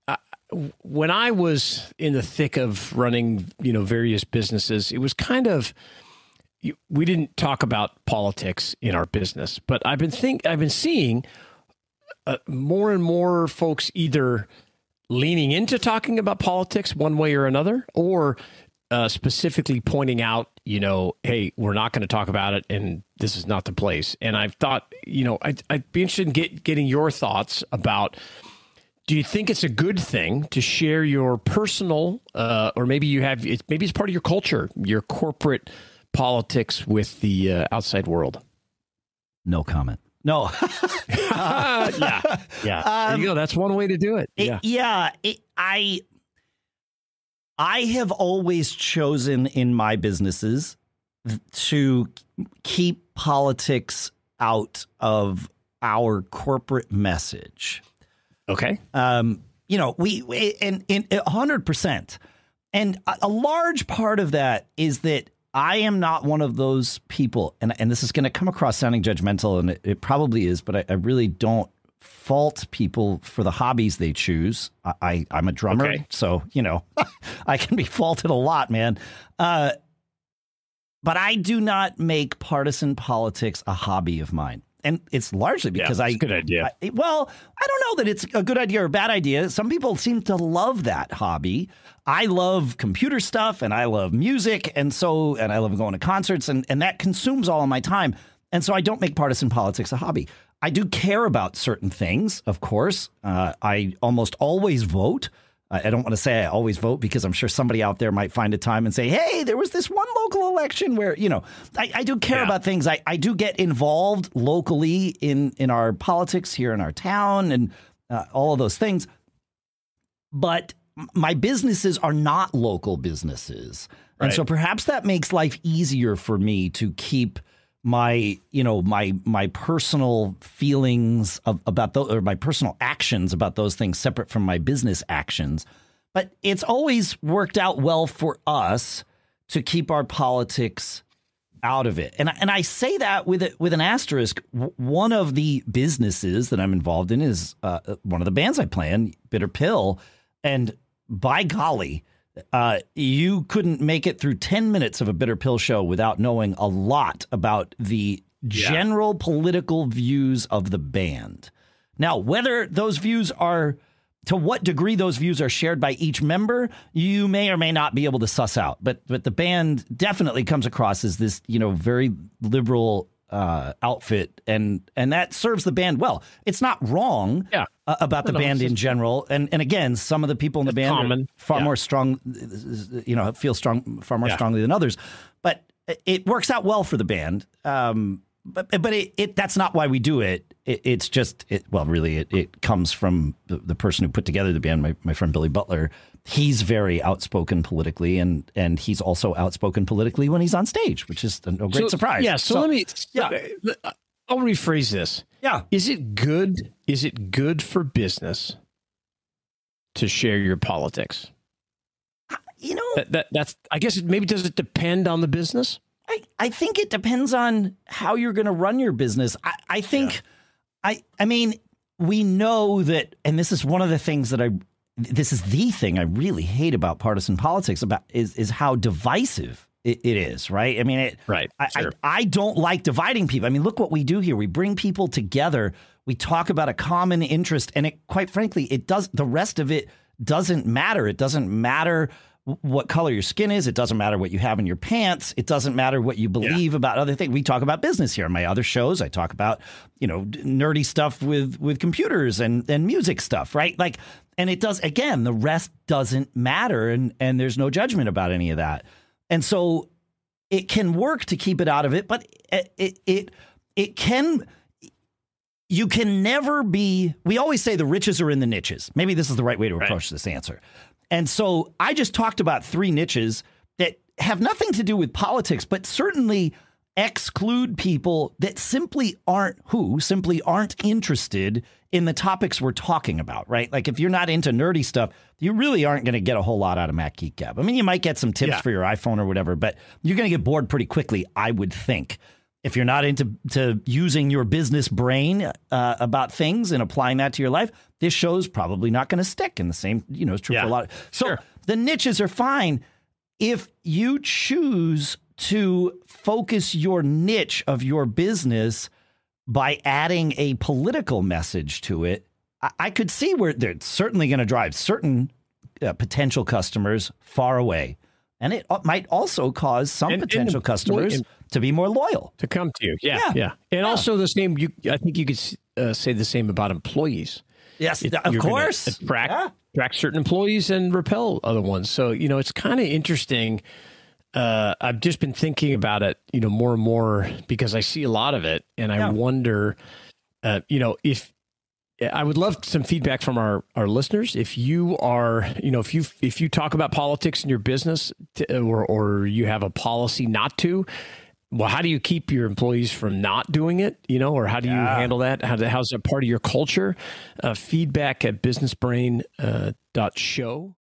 uh, when I was in the thick of running, various businesses, it was kind of, we didn't talk about politics in our business, but I've been seeing more and more folks either leaning into talking about politics one way or another, or specifically pointing out, hey, we're not going to talk about it, and this is not the place. And I've thought, I'd be interested in getting your thoughts about, do you think it's a good thing to share your personal, or maybe maybe it's part of your culture, your corporate politics with the outside world? No comment. No. Yeah. There you go. That's one way to do it. I have always chosen in my businesses to keep politics out of our corporate message. Okay. We 100%. And a large part of that is that I am not one of those people, and this is going to come across sounding judgmental, and it probably is, but I really don't fault people for the hobbies they choose. I'm a drummer, so, I can be faulted a lot, man. But I do not make partisan politics a hobby of mine. And it's largely because that's a good idea. I don't know that it's a good idea or a bad idea. Some people seem to love that hobby. I love computer stuff, and I love music, and I love going to concerts, and that consumes all of my time. And so I don't make partisan politics a hobby. I do care about certain things, of course. I almost always vote. I don't want to say I always vote, because I'm sure somebody out there might find a time and say, hey, there was this one local election where, I do care about things. I do get involved locally in our politics here in our town and all of those things. But my businesses are not local businesses. Right. And so perhaps that makes life easier for me to keep my personal feelings about those, or my personal actions about those things, separate from my business actions. But it's always worked out well for us to keep our politics out of it. And I say that with an asterisk. One of the businesses that I'm involved in is one of the bands I play in, Bitter Pill. And by golly, you couldn't make it through 10 minutes of a Bitter Pill show without knowing a lot about the general political views of the band. Now, whether those views are, to what degree those views are shared by each member, you may or may not be able to suss out. But the band definitely comes across as this, very liberal outfit, and that serves the band well. It's not wrong about the band in general. And again, some of the people in the band are far more strong, feel far more strongly than others. But it works out well for the band. But that's not why we do it. It's just, it comes from the person who put together the band, my friend Billy Butler. He's very outspoken politically, and he's also outspoken politically when he's on stage, which is a great surprise. Yeah. So let me, I'll rephrase this. Yeah. Is it good for business to share your politics? That's, I guess does it depend on the business? I think it depends on how you're going to run your business. I think, I mean, we know that, and this is one of the things that this is the thing I really hate about partisan politics is how divisive it is, right? I mean, I don't like dividing people. I mean, look what we do here. We bring people together. We talk about a common interest, and quite frankly, the rest of it doesn't matter. It doesn't matter what color your skin is. It doesn't matter what you have in your pants. It doesn't matter what you believe about other things. We talk about business here. On my other shows, I talk about, nerdy stuff with computers and music stuff, right? Like, and it does, again, the rest doesn't matter, and there's no judgment about any of that. And so it can work to keep it out of it, but you can never be, we always say the riches are in the niches. Maybe this is the right way to approach this answer. And so I just talked about three niches that have nothing to do with politics, but certainly exclude people that simply aren't interested in the topics we're talking about, right? Like if you're not into nerdy stuff, you really aren't going to get a whole lot out of Matt Geek Gab. I mean, you might get some tips for your iPhone or whatever, but you're going to get bored pretty quickly, I would think. If you're not into using your business brain about things and applying that to your life, this show's probably not going to stick. And the same, is true for a lot. So the niches are fine. If you choose to focus your niche of your business by adding a political message to it, I could see where they're certainly going to drive certain potential customers far away. And it might also cause some potential customers to be more loyal. To come to you. Yeah. And also the same, I think you could say the same about employees. Yes, of course. Attract certain employees and repel other ones. So, it's kind of interesting. I've just been thinking about it, more and more because I see a lot of it. And I wonder, if I would love some feedback from our listeners. If you are, if you talk about politics in your business or you have a policy not to, well, how do you keep your employees from not doing it? Or how do you handle that? How's that part of your culture? Feedback at businessbrain.show.